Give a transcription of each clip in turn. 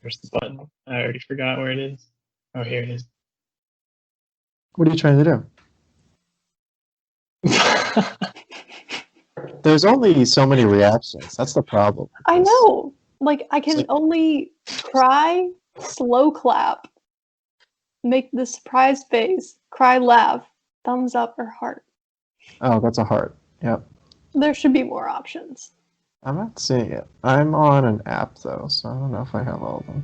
Where's the button? I already forgot where it is. Oh, here it is. What are you trying to do? There's only so many reactions. That's the problem. I know. Like, I can only cry, slow clap, make the surprised face, cry, laugh, thumbs up, or heart. Oh, that's a heart. Yep. There should be more options. I'm not seeing it. I'm on an app, though, so I don't know if I have all of them.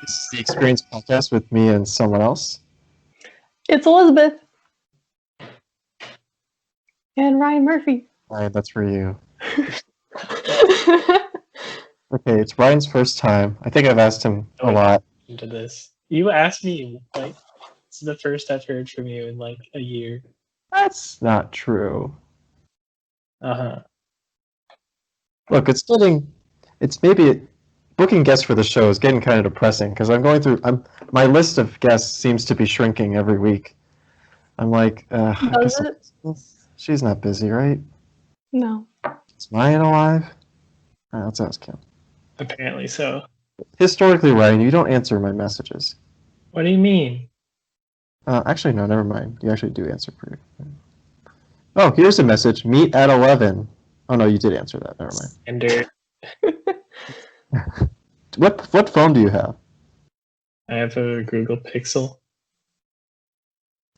This is the Experience Podcast with me and someone else. It's Elizabeth. And Ryan Murphy. Ryan, that's for you. Okay, it's Ryan's first time. I think I've asked him a lot. Into this. You asked me, like, this is the first I've heard from you in, like, a year. That's not true. Uh-huh. Look, booking guests for the show is getting kind of depressing because I'm going through, my list of guests seems to be shrinking every week. I'm like, Does it? She's not busy, right? No. Is Ryan alive? All right, let's ask him. Apparently so. Historically, Ryan, you don't answer my messages. What do you mean? Actually, no, never mind. You actually do answer pretty. Oh, here's a message. Meet at 11. Oh, no, you did answer that. Never mind. And What phone do you have? I have a Google Pixel.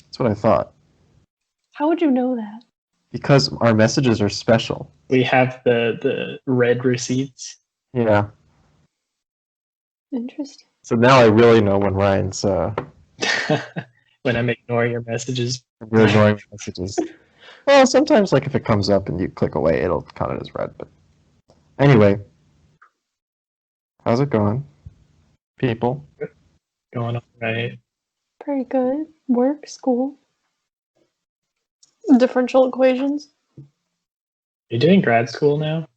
That's what I thought. How would you know that? Because our messages are special. We have the red receipts. Yeah. Interesting. So now I really know when Ryan's When I'm ignoring your messages. we're ignoring messages. Well, sometimes like if it comes up and you click away, it'll count it as red. But anyway, how's it going, people? Going all right. Pretty good. Work, school. Differential equations. You're doing grad school now?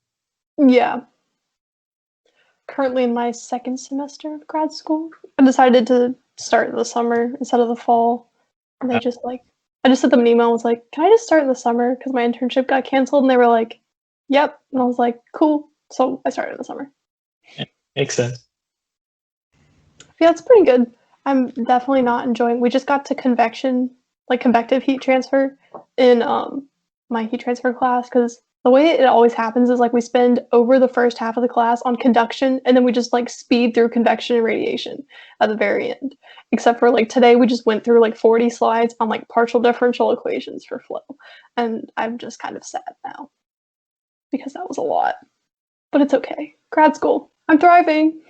Yeah. Currently in my second semester of grad school. I decided to start in the summer instead of the fall. And they just I just sent them an email and was like, can I just start in the summer? Because my internship got canceled. And they were like, yep. And I was like, cool. So I started in the summer. Makes sense. Yeah, it's pretty good. I'm definitely not enjoying. We just got to convective heat transfer in my heat transfer class, because the way it always happens is like we spend over the first half of the class on conduction, and then we just like speed through convection and radiation at the very end. Except for like today, we just went through like 40 slides on like partial differential equations for flow, and I'm just kind of sad now because that was a lot. But it's okay. Grad school. I'm thriving.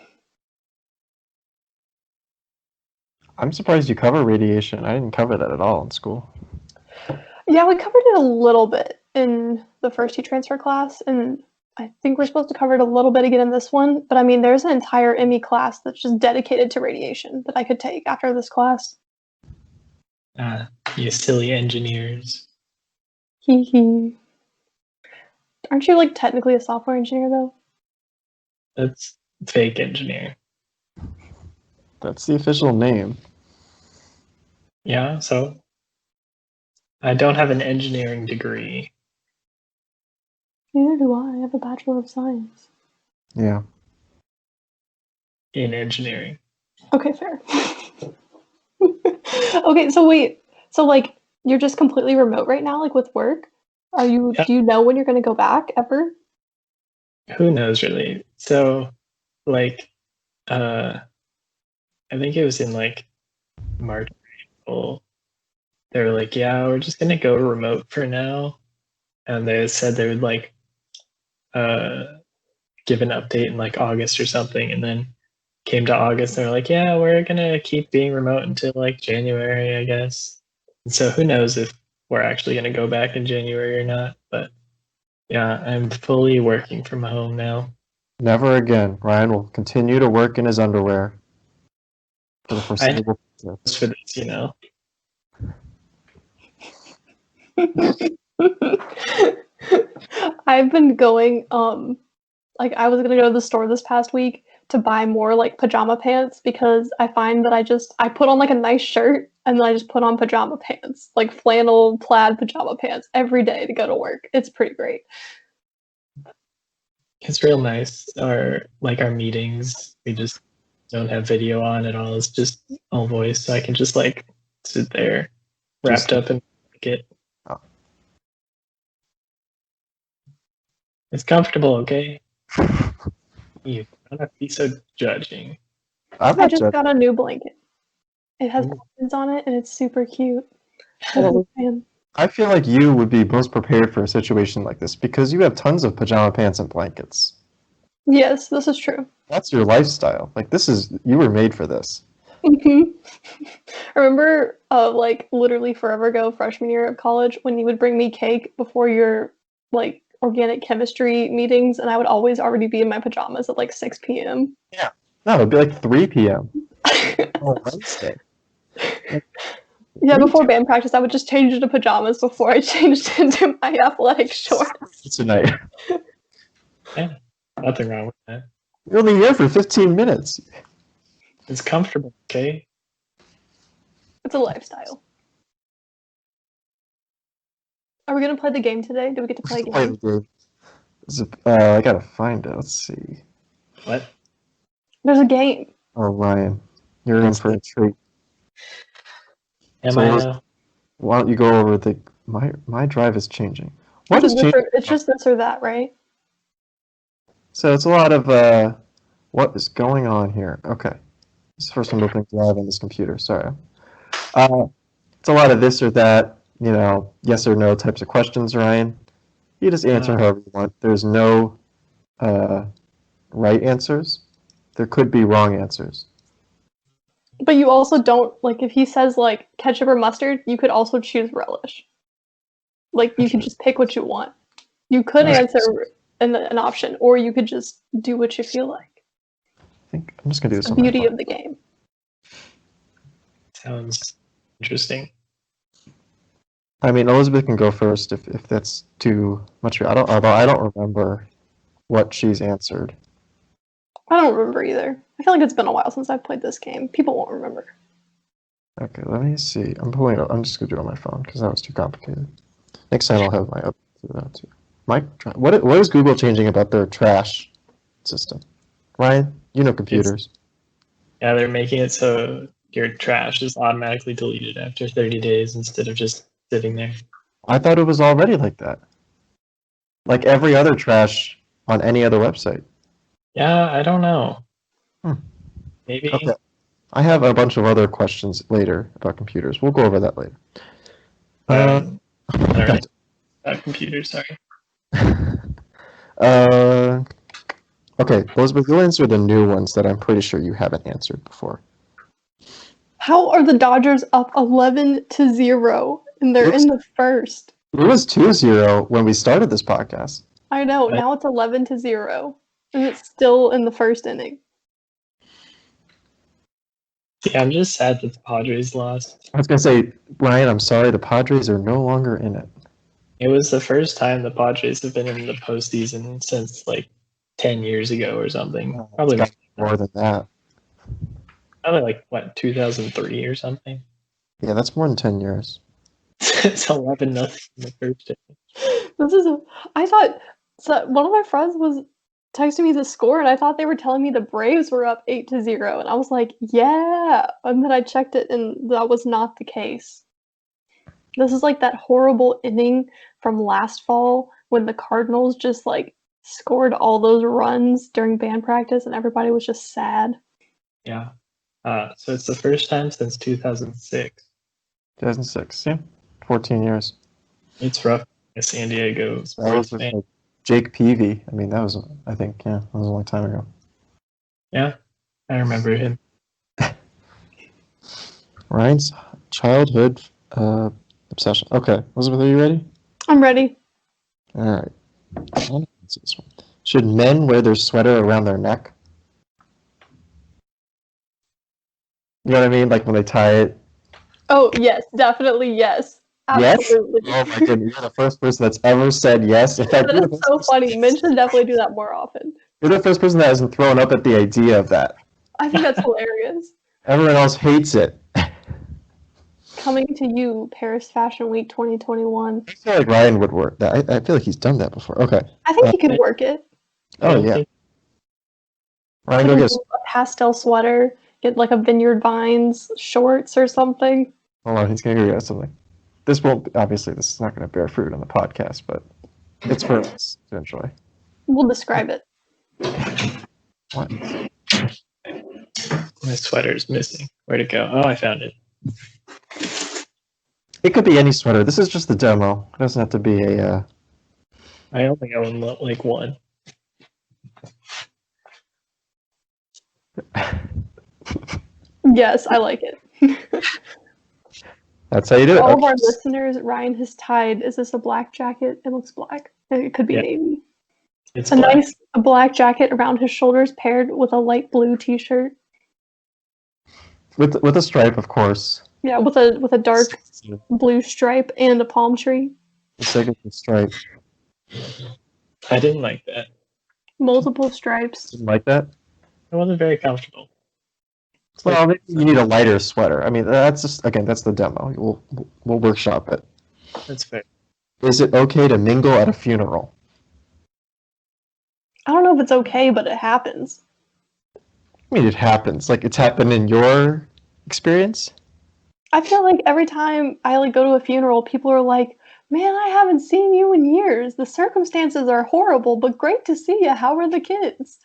I'm surprised you cover radiation. I didn't cover that at all in school. Yeah, we covered it a little bit in the first heat transfer class, and I think we're supposed to cover it a little bit again in this one. But I mean, there's an entire ME class that's just dedicated to radiation that I could take after this class. You silly engineers. Hee hee. Aren't you like technically a software engineer though? That's fake engineer. That's the official name. Yeah, so I don't have an engineering degree. Neither do I. I have a Bachelor of Science. Yeah. In engineering. Okay, fair. Okay, so wait. So like you're just completely remote right now, like with work? Do you know when you're gonna go back ever? Who knows really? So like I think it was in like March or April. They were like, yeah, we're just gonna go remote for now. And they said they would like give an update in like August or something, and then came to August, they're like, yeah, we're gonna keep being remote until like January, I guess. And so who knows if we're actually gonna go back in January or not. But yeah, I'm fully working from home now. Never again. Ryan will continue to work in his underwear for the foreseeable future. Just for this, you know. I've been going, like I was gonna go to the store this past week to buy more like pajama pants, because I find that I put on like a nice shirt and then I just put on pajama pants, like flannel plaid pajama pants every day to go to work. It's pretty great. It's real nice. Our meetings, we just don't have video on at all. It's just all voice, so I can just like sit there wrapped up in a blanket. Oh. It's comfortable, okay? You don't have to be so judging. I'm I not just judging. got a new blanket. It has Ooh. buttons on it and it's super cute. Well, Man. I feel like you would be most prepared for a situation like this because you have tons of pajama pants and blankets. Yes, this is true. That's your lifestyle. Like you were made for this. I remember, like literally forever ago, freshman year of college, when you would bring me cake before your like organic chemistry meetings, and I would always already be in my pajamas at like 6 p.m. No, it'd be like 3 p.m. on Wednesday. Yeah, before band practice, I would just change into pajamas before I changed into my athletic shorts. Tonight. Yeah, nothing wrong with that. You're only here for 15 minutes. It's comfortable, okay? It's a lifestyle. Are we gonna play the game today? Do we get to play a Play game? the game. I gotta find it. Let's see. What? There's a game. Oh, Ryan, you're in for a treat. Am So I let's- now? Why don't you go over the my drive is changing. What Is is it this changing? or- it's just this or that, right? So it's a lot of what is going on here? Okay, this is the first time opening Drive on this computer. Sorry. It's a lot of this or that. Yes or no types of questions, Ryan. You just answer however you want. There's no right answers. There could be wrong answers. But you also don't, like, if he says, like, ketchup or mustard, you could also choose relish. Like, you could just pick what you want. You could Right. answer an option, or you could just do what you feel like. I think I'm just gonna do this The on my beauty phone. of the game. Sounds interesting. I mean, Elizabeth can go first if that's too much. Although I don't remember what she's answered. I don't remember either. I feel like it's been a while since I've played this game. People won't remember. Okay, let me see. I'm just gonna do it on my phone because that was too complicated. Next time I'll have my up to that too. What is Google changing about their trash system? Ryan, you know computers. Yeah, they're making it so your trash is automatically deleted after 30 days instead of just sitting there. I thought it was already like that. Like every other trash on any other website. Yeah, I don't know. Hmm. Maybe. Okay. I have a bunch of other questions later about computers. We'll go over that later. All right. Computers, sorry. Okay, Elizabeth, you'll answer the new ones that I'm pretty sure you haven't answered before. How are the Dodgers up 11-0 and they're in the first? It was 2-0 when we started this podcast. I know. Right. Now it's 11-0, and it's still in the first inning. Yeah, I'm just sad that the Padres lost. I was going to say, Ryan, I'm sorry, the Padres are no longer in it. It was the first time the Padres have been in the postseason since like 10 years ago or something. Probably It's got more than that. like what, 2003 or something. Yeah, that's more than 10 years. It's 11-0 in the first inning. I thought so. One of my friends was texting me the score, and I thought they were telling me the Braves were up 8-0, and I was like, "Yeah." And then I checked it, and that was not the case. This is like that horrible inning from last fall when the Cardinals just like scored all those runs during band practice, and everybody was just sad. Yeah. So it's the first time since 2006. 2006, yeah. 14 years. It's rough. San Diego That was sports with, fan. like, Jake Peavy. I mean, that was, I think, yeah, that was a long time ago. Yeah, I remember him. Ryan's childhood obsession. Okay, Elizabeth, are you ready? I'm ready. All right. I wanna answer this one. Should men wear their sweater around their neck? You know what I mean? Like when they tie it. Oh yes, definitely yes. Yes? Absolutely. Oh my goodness, you're the first person that's ever said yes. In fact, That you're the is first so person- funny. Men should definitely do that more often. You're the first person that hasn't thrown up at the idea of that. I think that's hilarious. Everyone else hates it. Coming to you, Paris Fashion Week 2021. I feel like Ryan would work that. I feel like he's done that before. Okay. I think he could work it. I Oh don't yeah. think Ryan, go Put get us. a pastel sweater, get like a Vineyard Vines shorts or something. Hold on, he's gonna go get us something. This is not gonna bear fruit on the podcast, but it's for us to enjoy. We'll describe it. What? my sweater's missing. Where'd it go? Oh, I found it. It could be any sweater. This is just the demo. It doesn't have to be a. I only own like one. Yes, I like it. That's how you do it. All of Okay. our listeners, Ryan has tied. Is this a black jacket? It looks black. It could be Yeah. navy. It's A black. nice black jacket around his shoulders paired with a light blue t-shirt. With a stripe, of course. Yeah, with a dark blue stripe and a palm tree. The second stripe. I didn't like that. Multiple stripes. Didn't like that. It wasn't very comfortable. It's Well, like, maybe you need a lighter sweater. I mean, that's just that's the demo. We'll workshop it. that's fair. Is it okay to mingle at a funeral? I don't know if it's okay, but it happens. I mean, it happens. Like it's happened in your experience. I feel like every time I like go to a funeral, people are like, "Man, I haven't seen you in years. The circumstances are horrible, but great to see you. How are the kids?"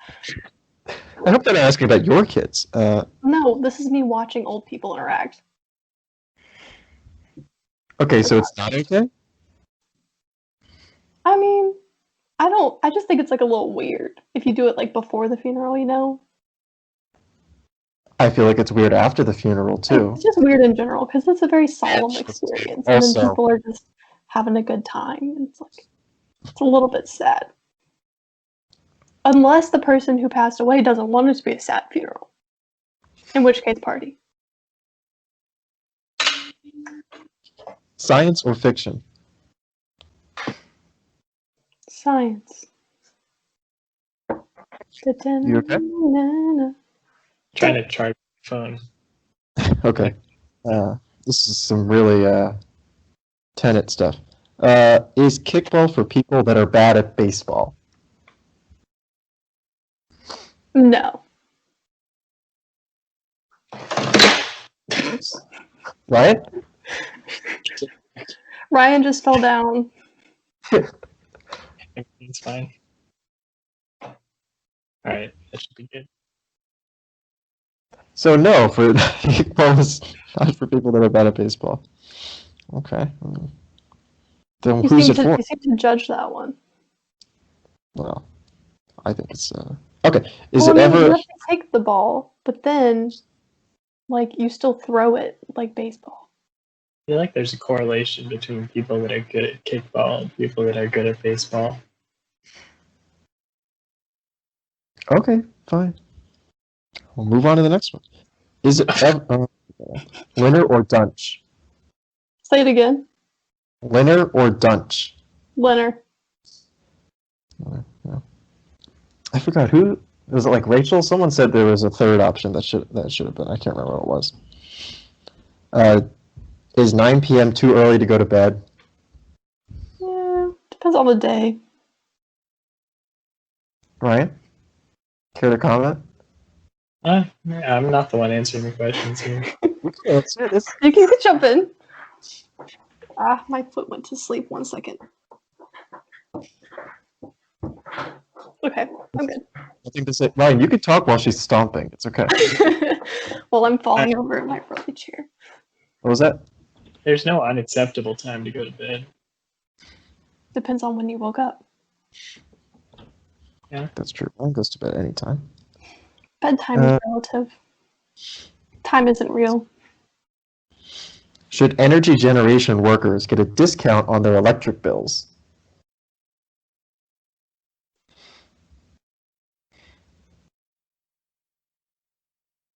I hope they're not asking about your kids. No, this is me watching old people interact. Okay, so it's not okay. I mean, I just think it's like a little weird if you do it like before the funeral, you know? I feel like it's weird after the funeral too. It's just weird in general because it's a very solemn Yes. experience, and Also- then people are just having a good time. And it's a little bit sad. Unless the person who passed away doesn't want it to be a sad funeral, in which case, party. Science or fiction? Science. You okay? Trying to charge my phone. Okay. This is some really Tenet stuff. Is kickball for people that are bad at baseball? No. Right? Ryan just fell down. It's fine. Alright, that should be good. So no, for kickball is not for people that are bad at baseball. Okay. Then You who's seem it for? to judge that one. Well, I think it's okay. Is Well, it I mean, you ever? have to take the ball, but then, like, you still throw it like baseball. I feel like there's a correlation between people that are good at kickball and people that are good at baseball. Okay, fine. We'll move on to the next one. Is it ever Linner or Dunch? Say it again. Linner or Dunch? Leonard. I forgot who was it. Like Rachel? Someone said there was a third option that should have been. I can't remember what it was. Is 9 p.m. too early to go to bed? Yeah, depends on the day. Ryan, care to comment? I'm not the one answering the questions here. Answer this. You can jump in. Ah, my foot went to sleep. 1 second. Okay, I'm good. Nothing to say. Ryan, you could talk while she's stomping. It's okay. Well, I'm falling over in my rocking chair. What was that? There's no unacceptable time to go to bed. Depends on when you woke up. That's true. Ryan goes to bed anytime. Bedtime is relative. Time isn't real. Should energy generation workers get a discount on their electric bills?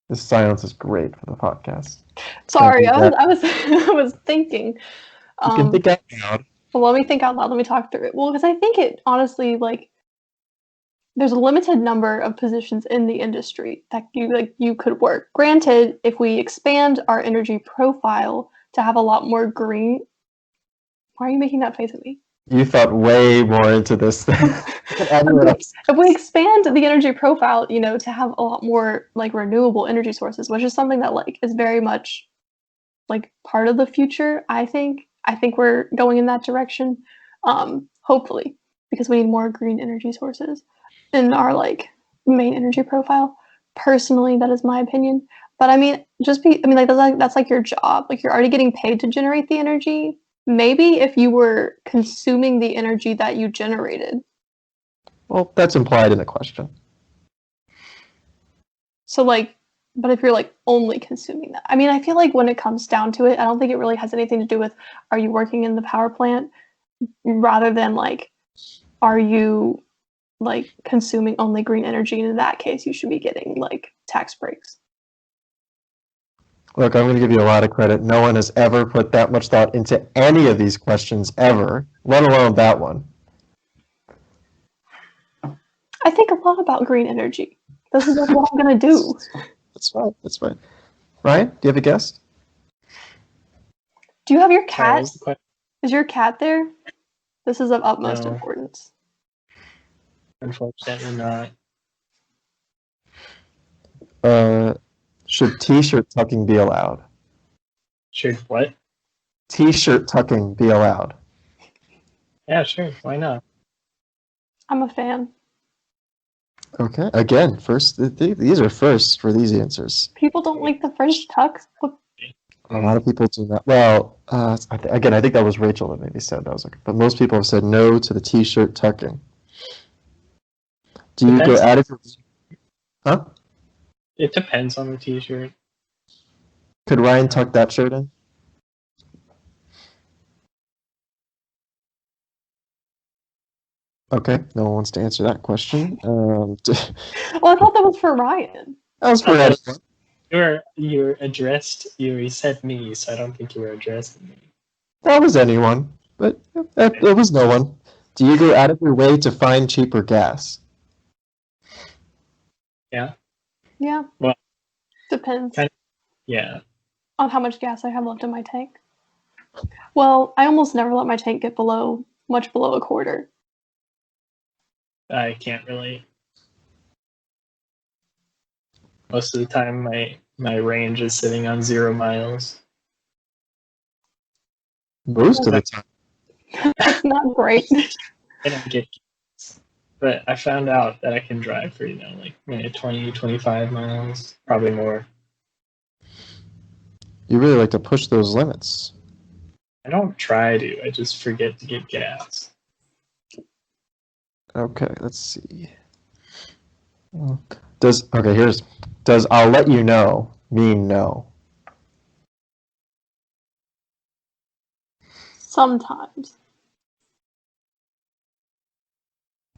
This silence is great for the podcast. Sorry, Copy that. I was I was thinking. You can think out loud. Well, let me think out loud. Let me talk through it. Well, because I think it honestly, like, there's a limited number of positions in the industry that you could work. Granted, if we expand our energy profile to have a lot more green, why are you making that face at me? You thought way more into this than anyone else. If we expand the energy profile, to have a lot more like renewable energy sources, which is something that like is very much like part of the future, I think we're going in that direction. Hopefully, because we need more green energy sources in our like main energy profile. Personally, that is my opinion. But I mean, that's like your job. Like you're already getting paid to generate the energy. Maybe if you were consuming the energy that you generated. Well, that's implied in the question. So like, but if you're like only consuming that, I mean, I feel like when it comes down to it, I don't think it really has anything to do with are you working in the power plant rather than like, are you like consuming only green energy? And in that case, you should be getting like tax breaks. Look, I'm going to give you a lot of credit. No one has ever put that much thought into any of these questions ever, let alone that one. I think a lot about green energy. This is what I'm going to do. That's fine. That's fine. Ryan, do you have a guess? Do you have your Sorry, what cat? was the question? Is your cat there? This is of utmost No. importance. Unfortunately not. Should t-shirt tucking be allowed? Should what? T-shirt tucking be allowed? Yeah, sure. Why not? I'm a fan. Okay. Again, first, these are firsts for these answers. People don't like the French tucks. Look, A lot of people do not. Well, again, I think that was Rachel that maybe said that was okay. But most people have said no to the t-shirt tucking. Do you go Depends. out of your... Huh? It depends on the t-shirt. Could Ryan tuck that shirt in? Okay, no one wants to answer that question. well, I thought that was for Ryan. That was for Ed. You addressed. You said me, so I don't think you were addressing me. That was anyone, but it was no one. Do you go out of your way to find cheaper gas? Yeah. Yeah. Well, depends Yeah. on how much gas I have left in my tank. Well, I almost never let my tank get much below a quarter. I can't really. Most of the time, my range is sitting on 0 miles. Most of the time. That's not great. I don't get gas. But I found out that I can drive for, like maybe 20, 25 miles, probably more. You really like to push those limits. I don't try to. I just forget to get gas. Okay, let's see. Does I'll let you know mean no? Sometimes.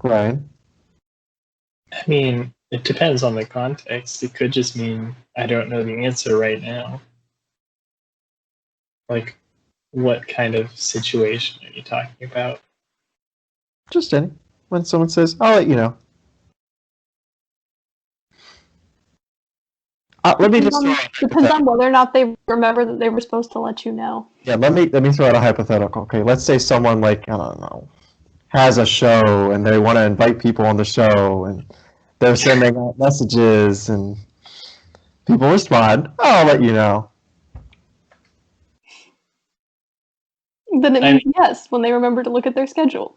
Ryan? I mean, it depends on the context. It could just mean I don't know the answer right now. Like, what kind of situation are you talking about? Just any. When someone says, I'll let you know. Let me just Depends on whether or not they remember that they were supposed to let you know. Yeah, let me throw out a hypothetical. Okay, let's say someone like, I don't know, has a show and they want to invite people on the show and they're sending out messages and people respond, oh, I'll let you know. Then it means yes when they remember to look at their schedule.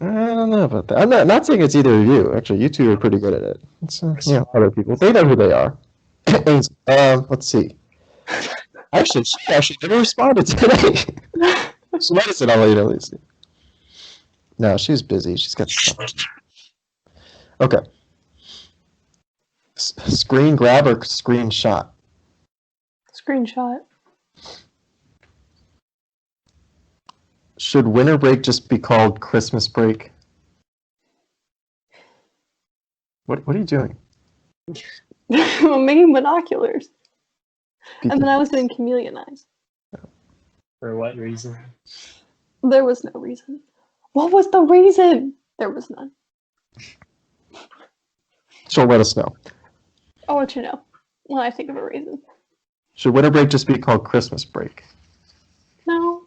I don't know about that. I'm not saying it's either of you. Actually, you two are pretty good at it. It's other people. They know who they are. Let's see. Actually, she never responded today. She might have said, I'll let you know, Lucy. No, she's busy. She's got stuff. Okay. Screen grab or screenshot? Screenshot. Should winter break just be called Christmas break? What are you doing? I'm making binoculars. And then I was doing chameleon eyes. For what reason? There was no reason. What was the reason? There was none. She'll let us know. I'll let you know when I think of a reason. Should winter break just be called Christmas break? No.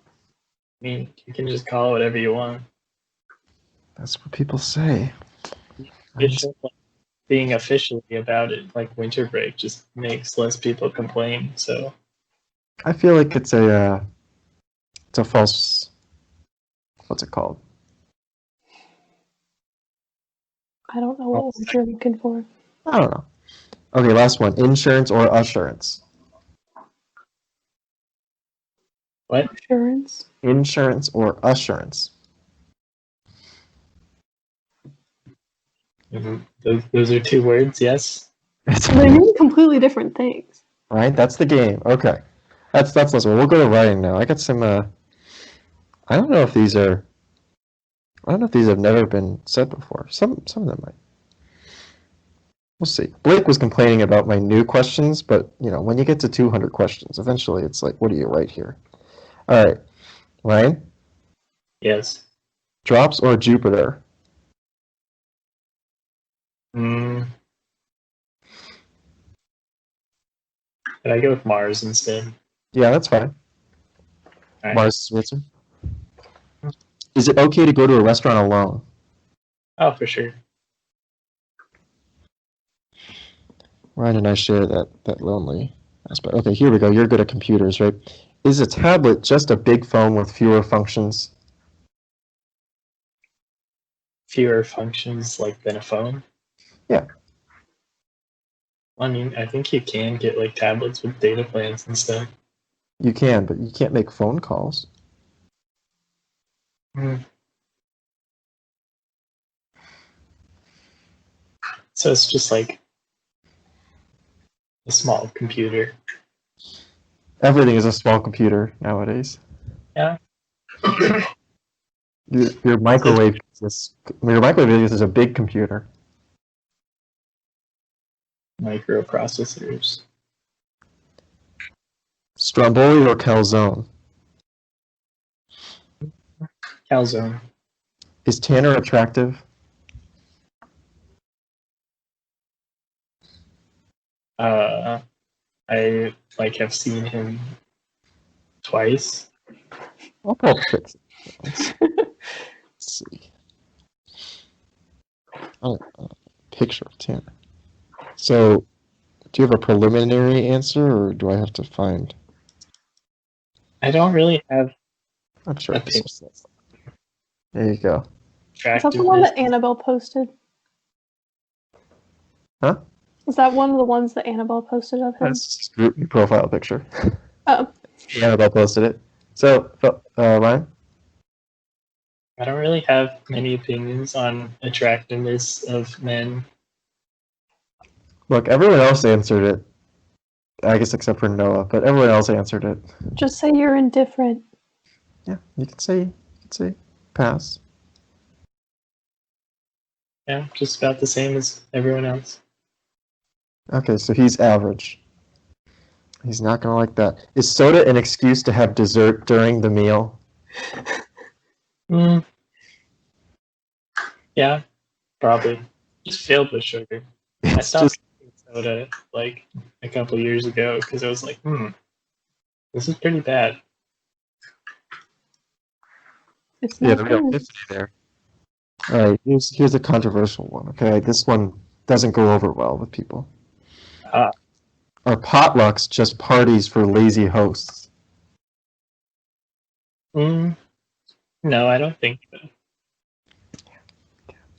I mean, you can just call it whatever you want. That's what people say. It's just like being officially about it, like winter break, just makes less people complain. So I feel like it's a false. What's it called? I don't know what word you're looking for. I don't know. Okay, last one. Insurance or assurance? what? Insurance. Insurance or assurance? Those are two words. Yes. They mean completely different things. Right? That's the game. Okay. That's this one. We'll go to writing now. I got some I don't know if these are I don't know if these have never been said before. Some of them might. We'll see. Blake was complaining about my new questions, but when you get to 200 questions, eventually it's like, what do you write here? All right. Ryan, Yes. drops or Jupiter? Mm. Could I go with Mars instead? Yeah, that's fine. Alright. Mars is answer. Is it okay to go to a restaurant alone? Oh, for sure. Ryan and I share that lonely aspect. Okay, here we go. You're good at computers, right? Is a tablet just a big phone with fewer functions? Fewer functions like than a phone. Yeah. I mean, I think you can get like tablets with data plans and stuff. You can, but you can't make phone calls. So it's just like a small computer. Everything is a small computer nowadays. Yeah. Your microwave is a big computer. Microprocessors. Stromboli or calzone? Calzone. Is Tanner attractive? I like have seen him twice. I'll pull up a picture. Let's see. Oh, picture of Tanner. So, do you have a preliminary answer, or do I have to find? I don't really have I'm sure. opinion. There you go. Is that the one Attractiveness. that Annabelle posted? Huh? Is that one of the ones that Annabelle posted of him? That's his group profile picture. Oh. Annabelle posted it. So, Ryan? I don't really have many opinions on attractiveness of men. Look, everyone else answered it. I guess except for Noah, but everyone else answered it. Just say you're indifferent. Yeah, you can say pass. Yeah, just about the same as everyone else. Okay, so he's average. He's not gonna like that. Is soda an excuse to have dessert during the meal? Yeah, probably. Just filled with sugar. I It's stopped just drinking soda like a couple years ago because I was like, this is pretty bad. It's yeah, not the real good. epiphany there. All right, here's a controversial one. Okay, this one doesn't go over well with people. Ah. Are potlucks just parties for lazy hosts? No, I don't think so.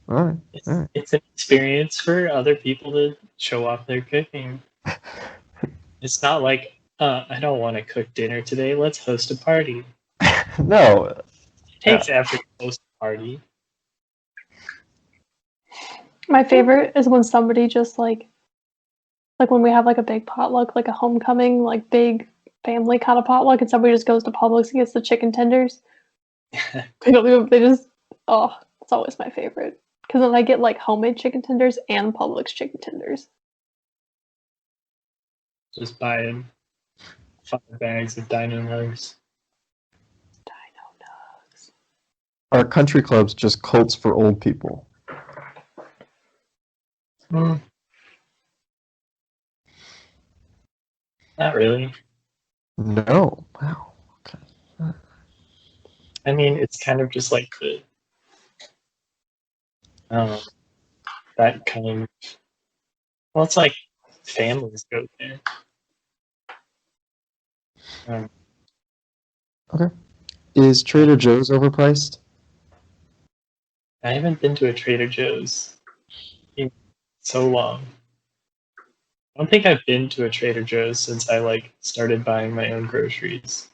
All right. It's an experience for other people to show off their cooking. It's not like, I don't want to cook dinner today. Let's host a party. No. It takes effort to host a party. My favorite is when somebody just like when we have like a big potluck, like a homecoming, like big family kind of potluck, and somebody just goes to Publix and gets the chicken tenders. They don't even, they just, oh, it's always my favorite. Because then I get like homemade chicken tenders and Publix chicken tenders. Just buying 5 bags of Dino Nugs. Dino Nugs. Are country clubs just cults for old people? Not really. No. Wow. Okay. I mean, it's kind of just like the um that kind of, well, it's like families go there. Um, Okay. Is Trader Joe's overpriced? I haven't been to a Trader Joe's in so long. I don't think I've been to a Trader Joe's since I like started buying my own groceries.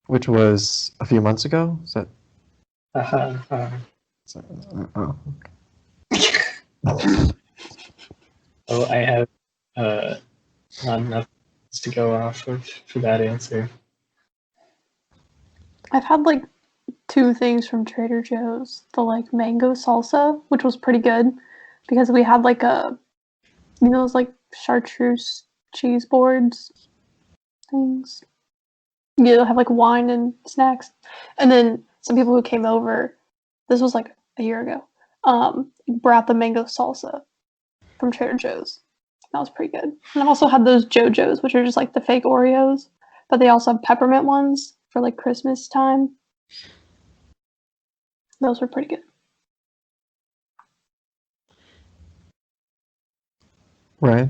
Which was a few months ago? Uh-huh, Is that oh. Oh, I have uh, not enough to go off of for that answer. I've had like two things from Trader Joe's. The like mango salsa, which was pretty good because we had like those like chartreuse cheese boards things. Yeah, they'll have like wine and snacks. And then some people who came over, this was like a year ago, brought the mango salsa from Trader Joe's. That was pretty good. And I've also had those JoJo's, which are just like the fake Oreos, but they also have peppermint ones for like Christmas time. Those were pretty good. Right.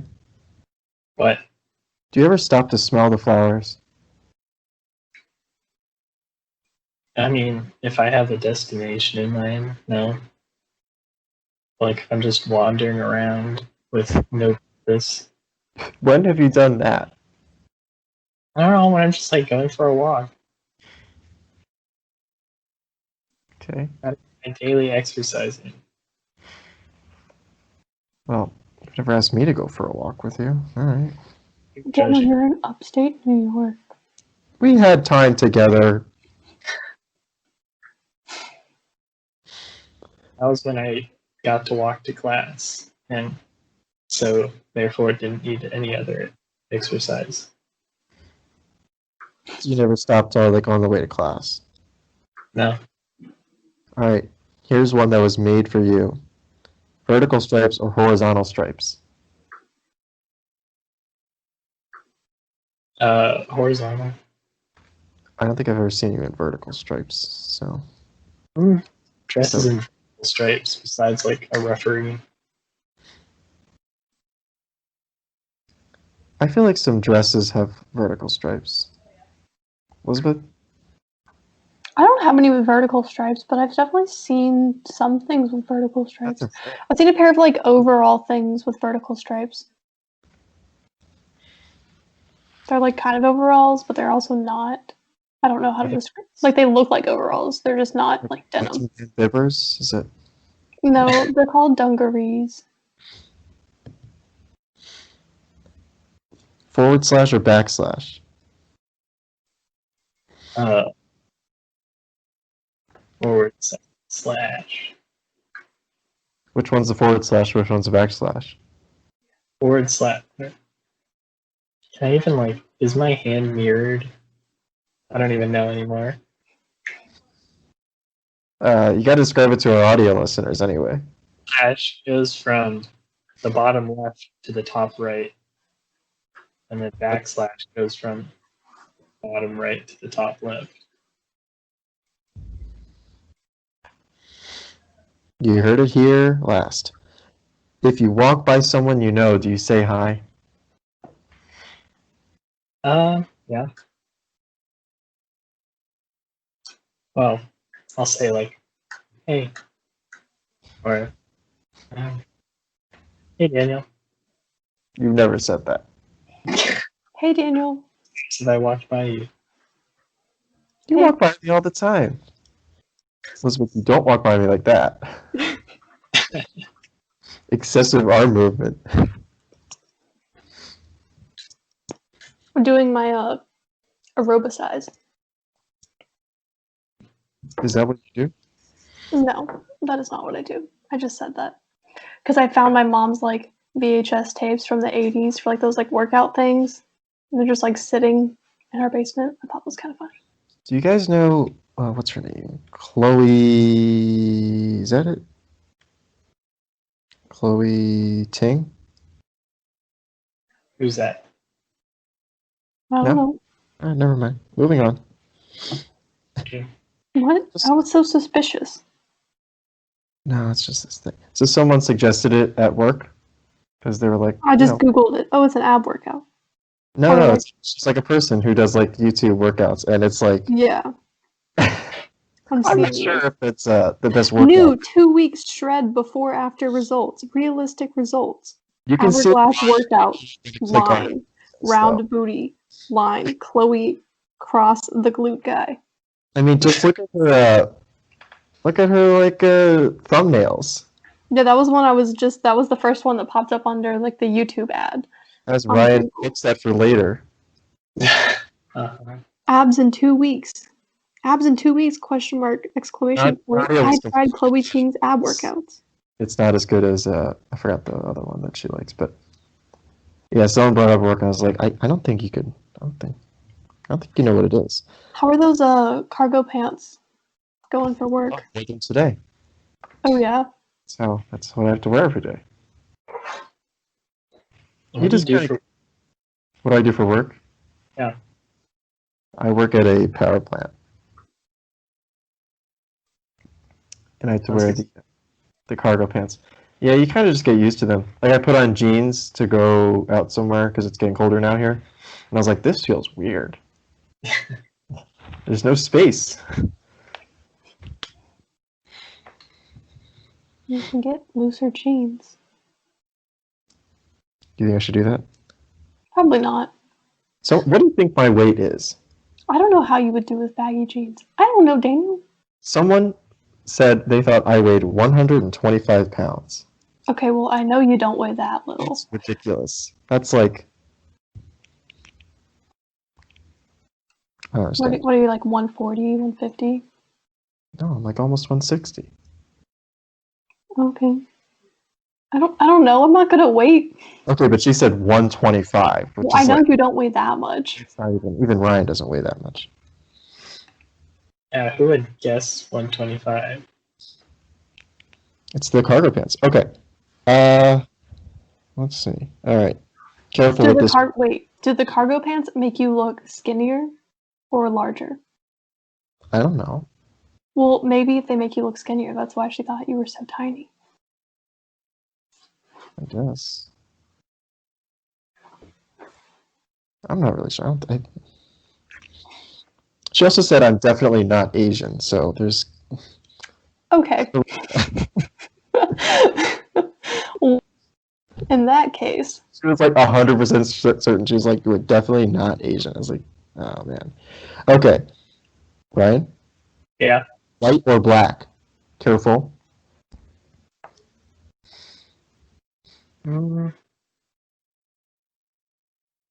But Do you ever stop to smell the flowers? I mean, if I have a destination in mind, no. Like if I'm just wandering around with no purpose. When have you done that? I don't know, when I'm just like going for a walk. Okay. My daily exercising. Well, you've never asked me to go for a walk with you. All right. Daniel, Judging. you're in upstate New York. We had time together. That was when I got to walk to class, and so therefore didn't need any other exercise. You never stopped like on the way to class. No. All right. Here's one that was made for you. Vertical stripes or horizontal stripes? Horizontal. I don't think I've ever seen you in vertical stripes. So Dresses in stripes besides like a referee. I feel like some dresses have vertical stripes. Elizabeth? I don't have any with vertical stripes, but I've definitely seen some things with vertical stripes. That's okay. I've seen a pair of like overall things with vertical stripes. They're like kind of overalls, but they're also not. I don't know how to describe. Like they look like overalls. They're just not like denim. Bibbers? Is it? No, they're called dungarees. / or backslash? Forward slash. Which one's the / which one's the backslash? Forward slash. Can I even like, is my hand mirrored? I don't even know anymore. You gotta describe it to our audio listeners anyway. Slash goes from the bottom left to the top right, and then backslash goes from bottom right to the top left. You heard it here last. If you walk by someone you know, do you say hi? Yeah. Well, I'll say like, hey, or hey, Daniel. You've never said that. Hey, Daniel. Since I walked by you. You Hey. walk by me all the time. Elizabeth, you don't walk by me like that. Excessive arm movement. I'm doing my aerobicize. Is that what you do? No, that is not what I do. I just said that because I found my mom's like VHS tapes from the 80s for like those like workout things. And they're just like sitting in our basement. I thought it was kind of funny. Do you guys know what's her name? Chloe. Is that it? Chloe Ting? Who's that? I don't know. Never mind. Moving on. Okay. What? I was so suspicious. No, it's just this thing. So someone suggested it at work because they were like, I just Googled it. Oh, it's an ab workout. no, Or it's just like a person who does like YouTube workouts, and it's like, Yeah. I'm I'm not seeing sure it. if it's the best workout. New 2 weeks shred before after results. Realistic results. You can see Hourglass workout. click on Line. Round booty. Line. Chloe cross the glute guy. I mean, just look at her like thumbnails. Yeah, that was one that was the first one that popped up under like the YouTube ad. As On Ryan Google. fix that for later. Uh-huh. Abs in 2 weeks. Abs in 2 weeks, question mark, exclamation point. Mario I was tried Chloe Ting's ab workouts. It's not as good as I forgot the other one that she likes, but yeah, someone brought up work, and I was like, I don't think you could. I don't think you know what it is. How are those cargo pants going for work? Like them today. Oh yeah. That's what I have to wear every day. What do you do for? What do I do for work? Yeah. I work at a power plant, and I have to wear the cargo pants. Yeah, you kind of just get used to them. Like I put on jeans to go out somewhere because it's getting colder now here, and I was like, this feels weird. There's no space. You can get looser jeans. Do you think I should do that? Probably not. So, what do you think my weight is? I don't know how you would do with baggy jeans. I don't know, Daniel. Someone said they thought I weighed 125 pounds. Okay, well, I know you don't weigh that little. It's ridiculous. That's like... I don't understand. What are you, like 140, 150? No, I'm like almost 160. Okay. I don't know. I'm not gonna wait. Okay, but she said 125, which Well, I is know like... you don't weigh that much. It's not even Ryan doesn't weigh that much. Yeah, who would guess 125? It's the cargo pants. Okay. Let's see. All right. Careful with this. Wait, did the cargo pants make you look skinnier or larger? I don't know. Well, maybe if they make you look skinnier, that's why she thought you were so tiny. I guess. I'm not really sure. She also said I'm definitely not Asian, so there's... Okay. In that case... She was like 100% certain. She was like, you were definitely not Asian. I was like, oh, man. Okay. Ryan? Yeah. White or black? Careful. I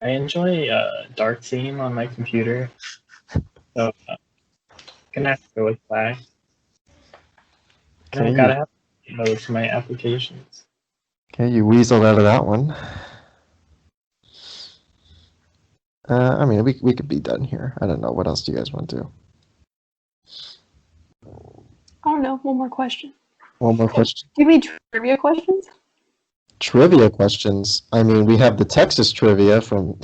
enjoy dark theme on my computer, so I'm gonna have to go with black. And I gotta have mode for my applications. Okay, you weaseled out of that one. I mean, we could be done here. I don't know. What else do you guys want to do? I don't know. One more question. One more question. Do you have any trivia questions? Trivia questions. I mean, we have the Texas trivia from...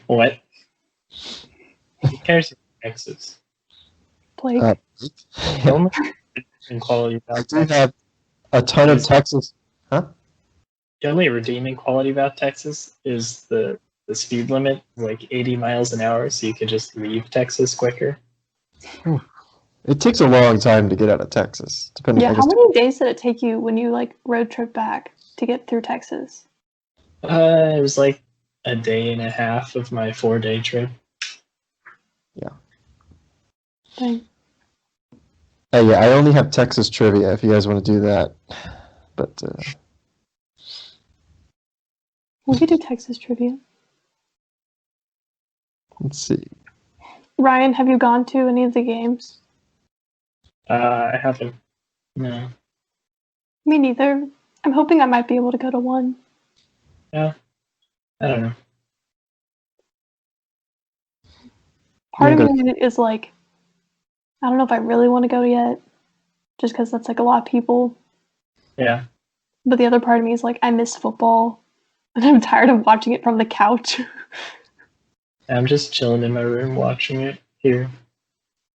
What? Who cares about Texas? Blake. The only redeeming quality I about do Texas, have a ton of Texas... Huh? the only redeeming quality about Texas is the speed limit, like 80 miles an hour, so you could just leave Texas quicker. It takes a long time to get out of Texas. Depending, Yeah, how many days did it take you when you like road trip back to get through Texas? It was like a day and a half of my 4-day trip. Yeah. Dang. Yeah, I only have Texas trivia if you guys want to do that. But We could do Texas trivia. let's see. Ryan, have you gone to any of the games? I haven't. No. Me neither. I'm hoping I might be able to go to one. Yeah. I don't know. Part of me is like, I don't know if I really want to go yet, just because that's like a lot of people. Yeah. But the other part of me is like, I miss football. And I'm tired of watching it from the couch. I'm just chilling in my room watching it here.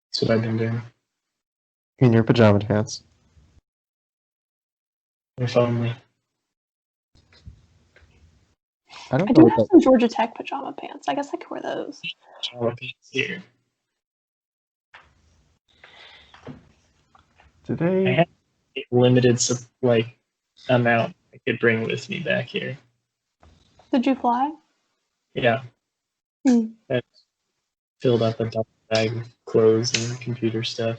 That's what I've been doing. In your pajama pants. If only. I don't I know do what have that. some Georgia Tech pajama pants. I guess I could wear those. Pajama pants here. Do I they? have a limited amount I could bring with me back here. Did you fly? Yeah. Hmm. I filled up a duffel bag with clothes and computer stuff.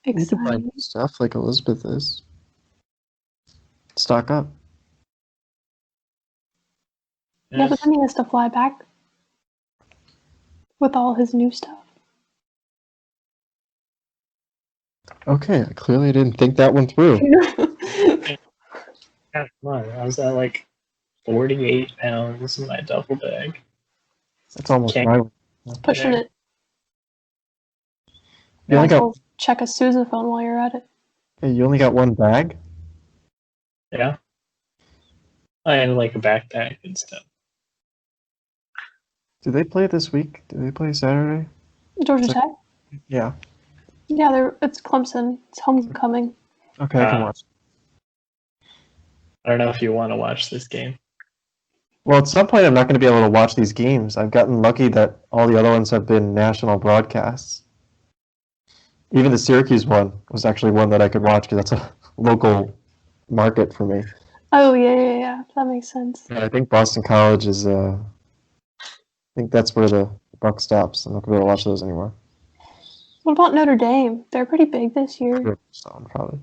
You can buy Exciting. new stuff like Elizabeth is. Stock up. Yeah, but then he has to fly back with all his new stuff. Okay, I clearly didn't think that one through. Yeah, come on. I was at like 48 pounds in my duffel bag. That's almost Can't- my weight. Pushing it. You only Might as got well check a sousaphone while you're at it. hey, you only got one bag? Yeah. I had like a backpack and stuff. Do they play this week? Do they play Saturday? Georgia So- Tech? Yeah. Yeah, it's Clemson. It's homecoming. Okay, I can Ah. watch. I don't know if you want to watch this game. Well, at some point, I'm not going to be able to watch these games. I've gotten lucky that all the other ones have been national broadcasts. Even the Syracuse one was actually one that I could watch because that's a local market for me. Oh, yeah. That makes sense. And I think Boston College is. I think that's where the buck stops. I'm not going to be able to watch those anymore. What about Notre Dame? They're pretty big this year. So, probably.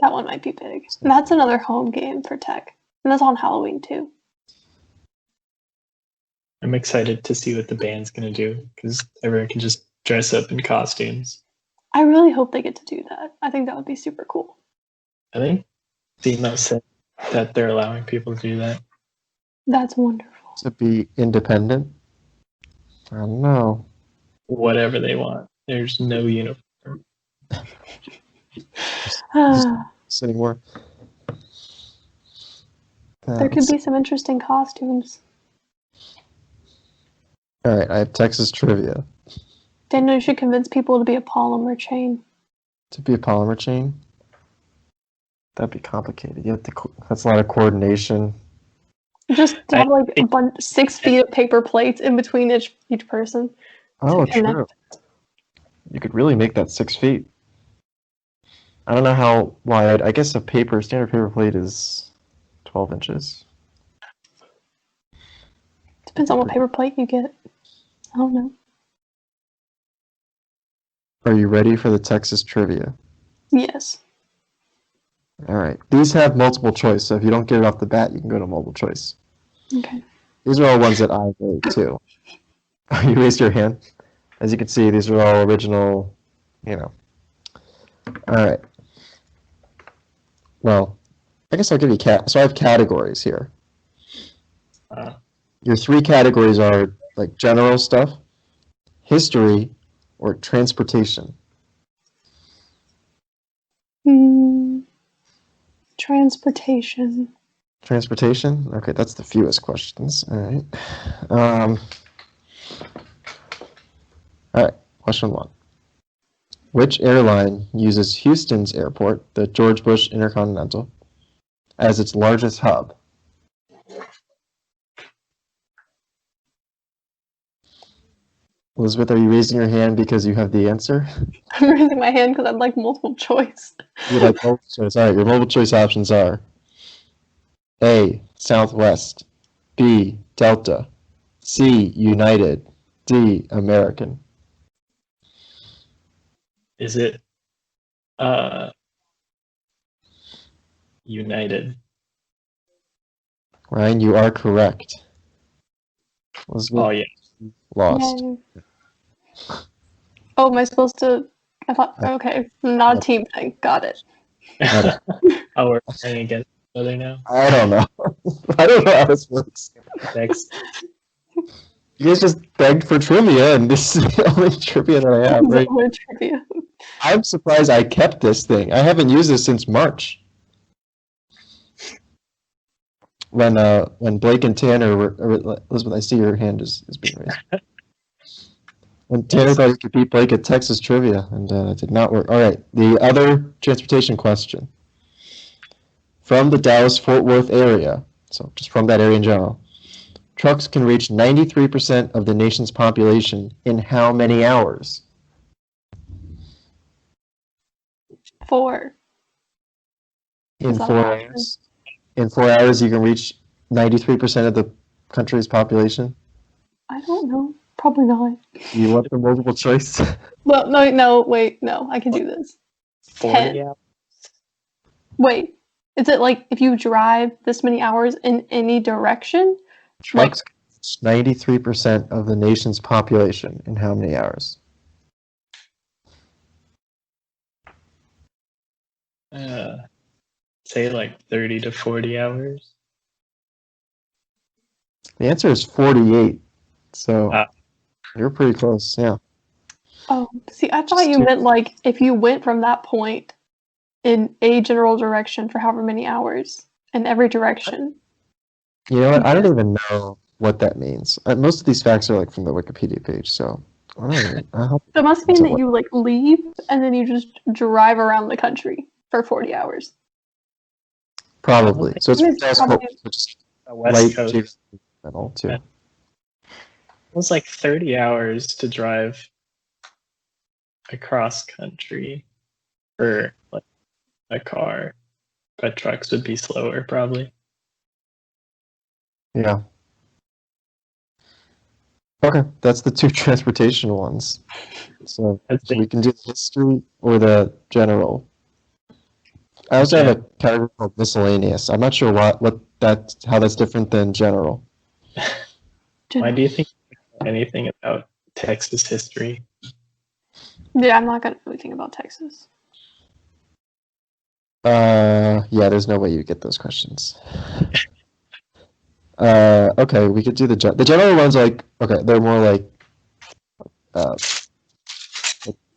That one might be big. And that's another home game for Tech. And that's on Halloween, too. I'm excited to see what the band's going to do because everyone can just dress up in costumes. I really hope they get to do that. I think that would be super cool. I think SEMA said that they're allowing people to do that. That's wonderful. To be independent? I don't know. Whatever they want. There's no uniform. Anymore. There could be some interesting costumes. All right, I have Texas trivia. Daniel, you should convince people to be a polymer chain. To be a polymer chain? That'd be complicated. You have to. That's a lot of coordination. Just to have like a bunch, 6 feet of paper plates in between each person. Oh, To connect. true. You could really make that 6 feet. I don't know how wide. I guess standard paper plate is 12 inches. Depends on what paper plate you get. I don't know. Are you ready for the Texas trivia? Yes. All right. These have multiple choice, so if you don't get it off the bat, you can go to multiple choice. Okay. These are all ones that I wrote too. You raised your hand. As you can see, these are all original, All right. Well, I guess I'll give you so I have categories here. Your 3 categories are like general stuff, history, or transportation. Transportation. Transportation? Okay, that's the fewest questions. All right. All right, question 1. Which airline uses Houston's airport, the George Bush Intercontinental, as its largest hub? Elizabeth, are you raising your hand because you have the answer? I'm raising my hand because I'd like multiple choice. You like multiple choice. All right, your multiple choice options are A, Southwest, B, Delta, C, United, D, American. Is it United? Ryan, you are correct. Elizabeth, Oh yeah. lost. Yay. Oh, am I supposed to? I thought, okay, not a team thing. Got it. Oh, we're playing against each other now. I don't know. I don't know how this works. Next. You guys just begged for trivia, and this is the only trivia that I have. Right? More trivia. I'm surprised I kept this thing. I haven't used this since March. when Blake and Tanner Elizabeth, I see your hand is being raised. When Tanner thought he could beat Blake at Texas trivia, and it did not work. All right, the other transportation question. From the Dallas-Fort Worth area, so just from that area in general, trucks can reach 93% of the nation's population in how many hours? 4. In Is that 4 an option? hours. In 4 hours, you can reach 93% of the country's population. I don't know. Probably not. You want the multiple choice? Well, no, wait, no, I can do this. 40 hours. Wait, is it like if you drive this many hours in any direction? Trucks can reach 93% of the nation's population in how many hours? Say like 30 to 40 hours. The answer is 48. So Ah. you're pretty close, yeah. Oh, see, I thought you meant like if you went from that point in a general direction for however many hours in every direction. You know what? I don't even know what that means. Most of these facts are like from the Wikipedia page, so I don't even. So it must mean that you like leave and then you just drive around the country for 40 hours. Probably. So it's probably just The West light Coast. metal too. It was like 30 hours to drive across country for like a car, but trucks would be slower probably. Yeah. Okay, that's the two transportation ones. So we can do the history or the general. I also have a category called miscellaneous. I'm not sure how that's different than general. Why do you think anything about Texas history? Yeah, I'm not gonna know anything about Texas. Yeah, there's no way you get those questions. Okay, we could do the general ones. Like, okay, they're more like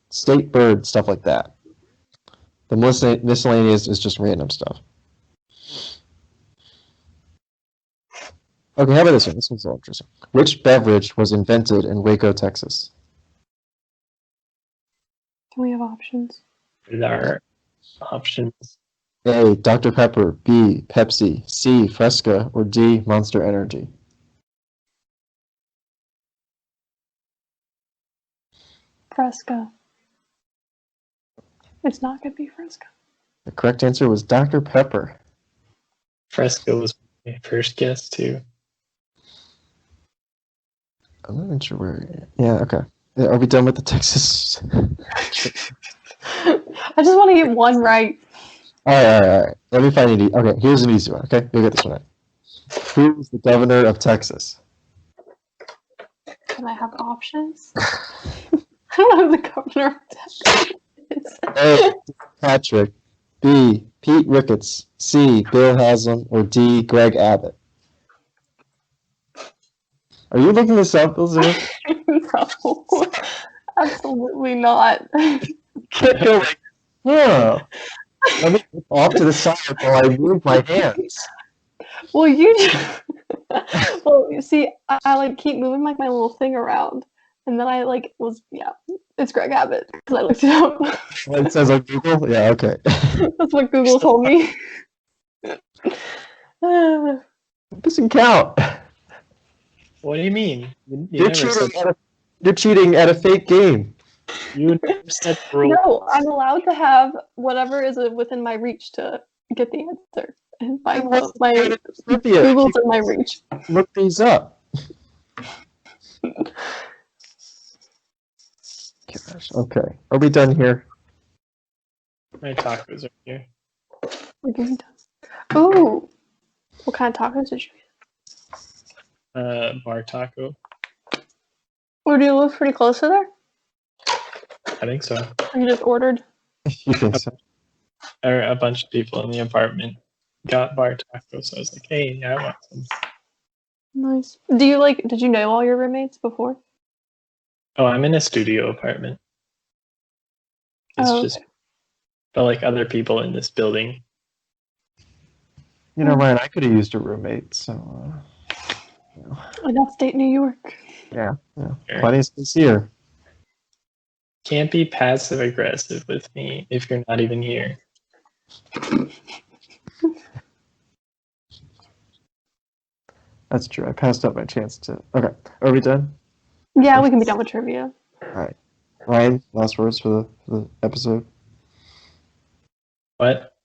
state bird stuff like that. The miscellaneous is just random stuff. Okay, how about this one? This one's so interesting. Which beverage was invented in Waco, Texas? Can we have options? There are options. A. Dr. Pepper. B. Pepsi. C. Fresca. Or D. Monster Energy. Fresca. It's not gonna be Fresca. The correct answer was Dr. Pepper. Fresco was my first guess too. I'm not even sure where. Yeah, okay. Are we done with the Texas? I just want to get one right. All right. Let me find it. Okay, here's an easy one. Okay, you'll get this one right. Who is the governor of Texas? Can I have options? I don't know who the governor of Texas is. A. Patrick. B. Pete Ricketts. C. Bill Haslam. Or D. Greg Abbott. Are you looking this up, Elizabeth? No, absolutely not. Can't go like, huh. Let me get off to the side while I move my hands. Well, well, you see, I like keep moving like my little thing around, and then I like it's Greg Abbott because I looked it up. It says on Google? Yeah, okay. That's what Google told me. It doesn't count. What do you mean? You You're cheating at a fake game. You never said the rules. No, I'm allowed to have whatever is within my reach to get the answer. And my Google's in my reach. Look these up. Gosh, okay. Are we done here? My tacos are here. Ooh. What kind of tacos did you get? Bar taco. Or do you live pretty close to there? I think so. Or you just ordered? You think so? Or a bunch of people in the apartment got bar tacos, so I was like, hey, I want some. Nice. Did you know all your roommates before? Oh, I'm in a studio apartment. It's just, but like other people in this building. You know, Ryan, I could have used a roommate, so In upstate New York. yeah, Sure. plenty of space here. Can't be passive aggressive with me if you're not even here. That's true. I passed up my chance to. Okay, are we done? Yeah, we can be done with trivia. All right, Ryan, last words for the episode. What?